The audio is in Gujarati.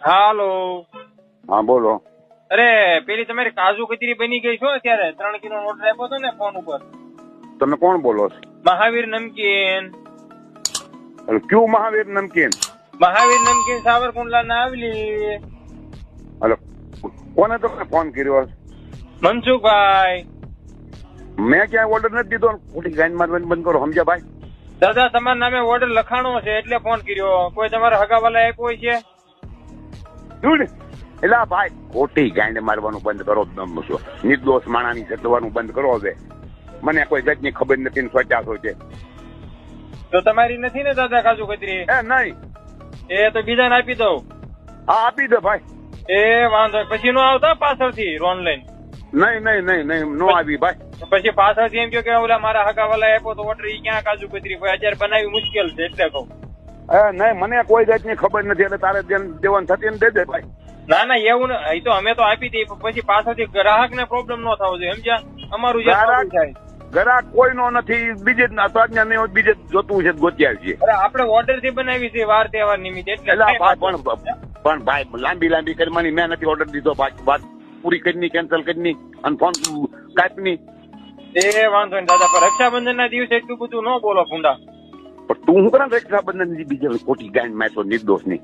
હાલો. હા બોલો. અરે પેલી તમારી કાજુ કતરી બની ગઈ છો અત્યારે 3 કિલો ઓર્ડર આપ્યો હતો ને ફોન ઉપર. તમે કોણ બોલો છો? મહાવીર નમકીન. ક્યુ મહાવીર નમકીન? મહાવીર નમકીન સાવરકુંડલા ના આવેલી. હલો, કોને તમે ફોન કર્યો? મનસુખભાઈ. મેં ક્યાંય ઓર્ડર નથી દીધો. ખોટી ગાઈન મારવાની બંધ કરો, સમજ્યા ભાઈ? દાદા તમારા નામે ઓર્ડર લખાણો છે એટલે ફોન કર્યો. કોઈ તમારા હગાવાલા આપ્યો હોય છે? શું? એટલે ભાઈ ખોટી ગાંડ મારવાનું બંધ કરો. નિર્દોષ માણાની સતવાનું બંધ કરો. હવે મને કોઈ જાતની ખબર નથી ને સોચાશો છે. તો તમારી નથી ને દાદા કાજુ કતરી? એ નહીં. એ તો બીજાને આપી દઉં. હા આપી દે ભાઈ. એ વાંધો પછી નો આવતા પાછળથી ઓનલાઈન? નહીં નહીં નહીં નહીં નો આવી ભાઈ. પછી પાછળથી એમ કહ્યું કે ઓલા મારા હગાવાલા આપ્યો તો ઓર્ડર ઈ ક્યાં કાજુ કતરી ભાઈ અત્યારે બનાવી મુશ્કેલ છે એટલે કહું. નહીં મને કોઈ જાતની ખબર નથી એટલે તારે દેવાનું થતી દે દે ભાઈ. ના ના એવું ને એ તો અમે તો આપી દઈએ પછી પાછળથી ગ્રાહક ને પ્રોબ્લેમ ન થવો જોઈએ સમજ્યા? અમારું જે થાય ગ્રાહક કોઈ નો નથી. બીજે બીજે જોતું છે ગોતી આવી છે. આપણે ઓર્ડર થી બનાવી છે વાર તહેવાર નિમિત્તે એટલે પણ ભાઈ લાંબી લાંબી કરવાની મેં નથી ઓર્ડર દીધો. વાત પૂરી કરીને કેન્સલ કરીને અને ફોન કાપની. એ વાંધો નહીં દાદા પણ રક્ષાબંધન ના દિવસે એટલું બધું ન બોલો ભૂંડા. પણ તું શું કરે રક્ષાબંધન બીજે ખોટી ગાંડ મેં તો નિર્દોષ નહીં.